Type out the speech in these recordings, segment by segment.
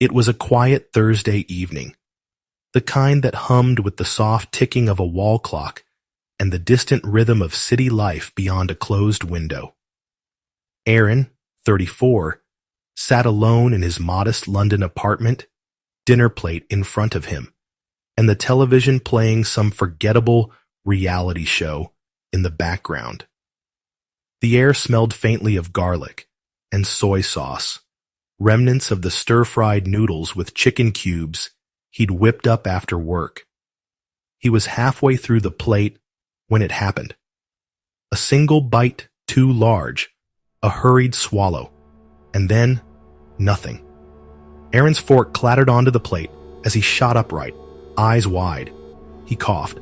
It was a quiet Thursday evening, the kind that hummed with the soft ticking of a wall clock and the distant rhythm of city life beyond a closed window. Aaron, 34, sat alone in his modest London apartment, dinner plate in front of him, and the television playing some forgettable reality show in the background. The air smelled faintly of garlic and soy sauce, remnants of the stir-fried noodles with chicken cubes he'd whipped up after work. He was halfway through the plate when it happened. A single bite too large, a hurried swallow, and then nothing. Aaron's fork clattered onto the plate as he shot upright, eyes wide. He coughed.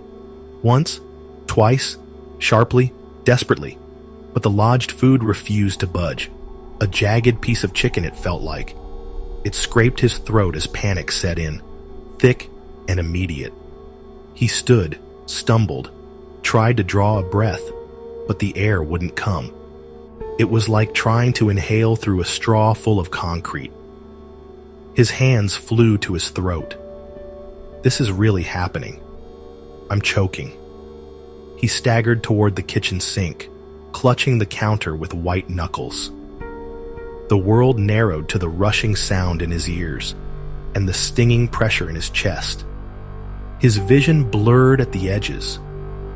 Once, twice, sharply, desperately, but the lodged food refused to budge. A jagged piece of chicken, it felt like. It scraped his throat as panic set in, thick and immediate. He stood, stumbled, tried to draw a breath, but the air wouldn't come. It was like trying to inhale through a straw full of concrete. His hands flew to his throat. This is really happening. I'm choking. He staggered toward the kitchen sink, clutching the counter with white knuckles. The world narrowed to the rushing sound in his ears and the stinging pressure in his chest. His vision blurred at the edges.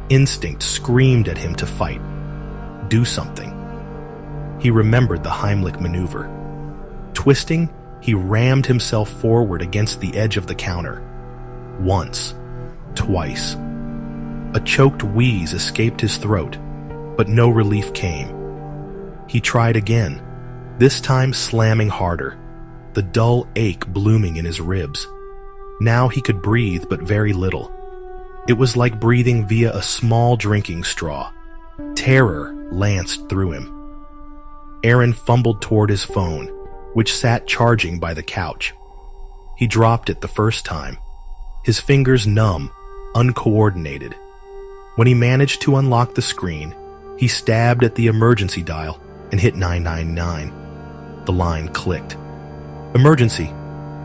Instinct screamed at him to fight. Do something. He remembered the Heimlich maneuver. Twisting, he rammed himself forward against the edge of the counter. Once, twice. A choked wheeze escaped his throat, but no relief came. He tried again, this time slamming harder, the dull ache blooming in his ribs. Now he could breathe, but very little. It was like breathing via a small drinking straw. Terror lanced through him. Aaron fumbled toward his phone, which sat charging by the couch. He dropped it the first time, his fingers numb, uncoordinated. When he managed to unlock the screen, he stabbed at the emergency dial and hit 999. The line clicked. Emergency.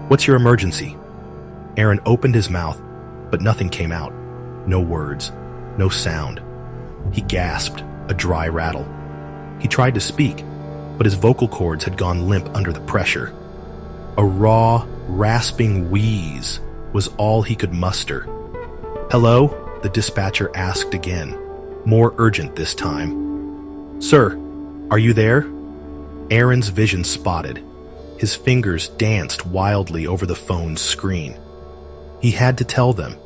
What's your emergency? Aaron opened his mouth, but nothing came out. No words, no sound. He gasped, a dry rattle. He tried to speak, but his vocal cords had gone limp under the pressure. A raw, rasping wheeze was all he could muster. Hello? The dispatcher asked again, more urgent this time. Sir, are you there? Aaron's vision spotted. His fingers danced wildly over the phone's screen. He had to tell them.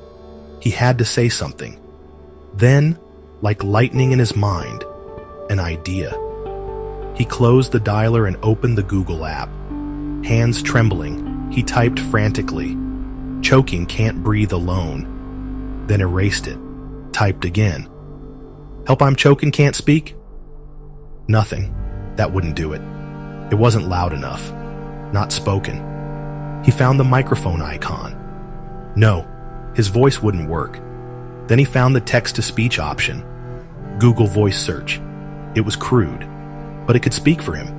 He had to say something. Then, like lightning in his mind, an idea. He closed the dialer and opened the Google app. Hands trembling, he typed frantically, "Choking, can't breathe alone." Then erased it, typed again. "Help, I'm choking, can't speak?" Nothing. That wouldn't do it. It wasn't loud enough. Not spoken. He found the microphone icon. No, his voice wouldn't work. Then he found the text-to-speech option. Google Voice Search. It was crude, but it could speak for him.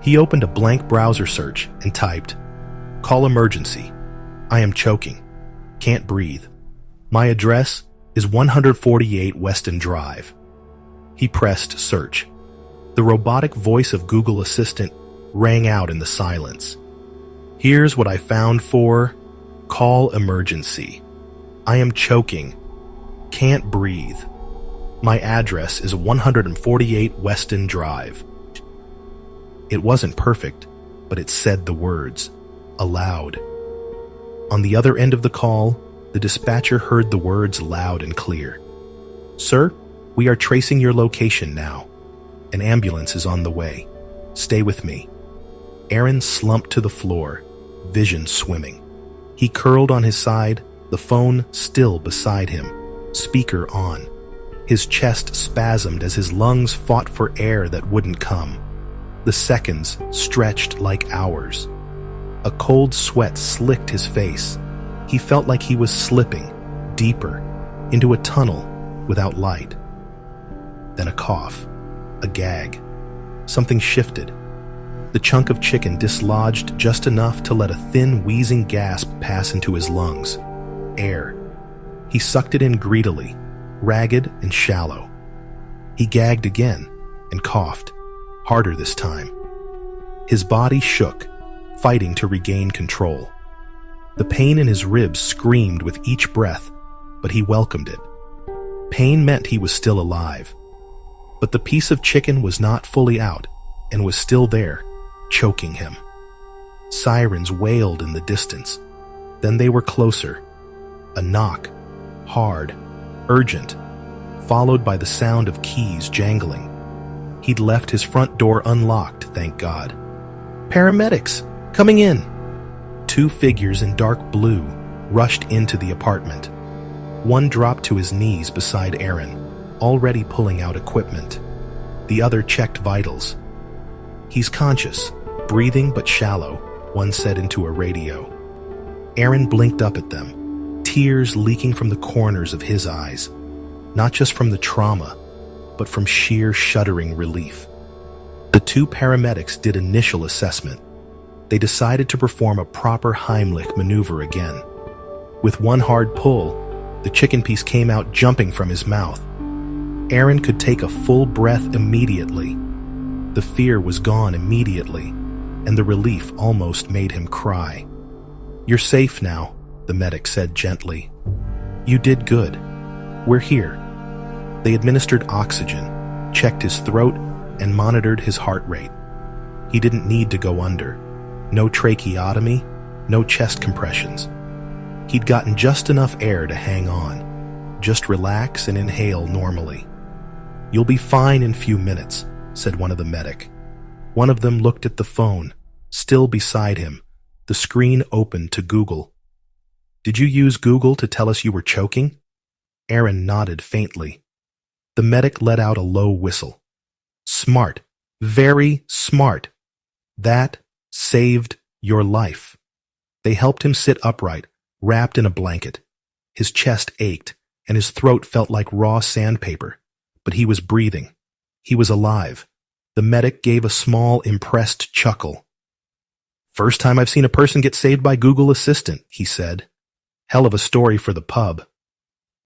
He opened a blank browser search and typed, "Call emergency. I am choking. Can't breathe. My address is 148 Weston Drive." He pressed search. The robotic voice of Google Assistant rang out in the silence. "Here's what I found for call emergency. I am choking. Can't breathe. My address is 148 Weston Drive." It wasn't perfect, but it said the words, aloud. On the other end of the call, the dispatcher heard the words loud and clear. "Sir, we are tracing your location now. An ambulance is on the way. Stay with me." Aaron slumped to the floor, vision swimming. He curled on his side, the phone still beside him, speaker on. His chest spasmed as his lungs fought for air that wouldn't come. The seconds stretched like hours. A cold sweat slicked his face. He felt like he was slipping, deeper, into a tunnel without light. Then a cough, a gag. Something shifted. The chunk of chicken dislodged just enough to let a thin, wheezing gasp pass into his lungs. Air. He sucked it in greedily, ragged and shallow. He gagged again and coughed, harder this time. His body shook, fighting to regain control. The pain in his ribs screamed with each breath, but he welcomed it. Pain meant he was still alive. But the piece of chicken was not fully out and was still there, choking him. Sirens wailed in the distance. Then they were closer. A knock, hard, urgent, followed by the sound of keys jangling. He'd left his front door unlocked, thank God. "Paramedics! Coming in!" 2 figures in dark blue rushed into the apartment. One dropped to his knees beside Aaron, already pulling out equipment. The other checked vitals. "He's conscious, breathing but shallow," one said into a radio. Aaron blinked up at them, tears leaking from the corners of his eyes, not just from the trauma, but from sheer shuddering relief. The 2 paramedics did initial assessment. They decided to perform a proper Heimlich maneuver again. With one hard pull, the chicken piece came out jumping from his mouth. Aaron could take a full breath immediately. The fear was gone immediately, and the relief almost made him cry. "You're safe now," the medic said gently. "You did good. We're here." They administered oxygen, checked his throat, and monitored his heart rate. He didn't need to go under. No tracheotomy, no chest compressions. He'd gotten just enough air to hang on. Just relax and inhale normally. "You'll be fine in a few minutes," said one of the medic. One of them looked at the phone, still beside him, the screen open to Google. "Did you use Google to tell us you were choking?" Aaron nodded faintly. The medic let out a low whistle. "Smart. Very smart. That saved your life." They helped him sit upright, wrapped in a blanket. His chest ached, and his throat felt like raw sandpaper. But he was breathing. He was alive. The medic gave a small, impressed chuckle. "First time I've seen a person get saved by Google Assistant," he said. "Hell of a story for the pub."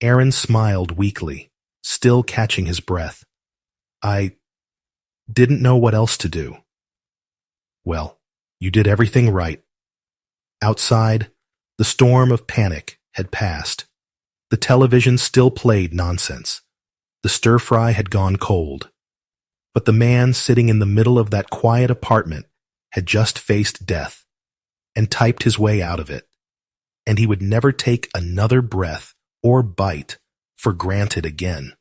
Aaron smiled weakly, still catching his breath. "I didn't know what else to do." "Well, you did everything right." Outside, the storm of panic had passed. The television still played nonsense. The stir-fry had gone cold. But the man sitting in the middle of that quiet apartment had just faced death and typed his way out of it. And he would never take another breath or bite for granted again.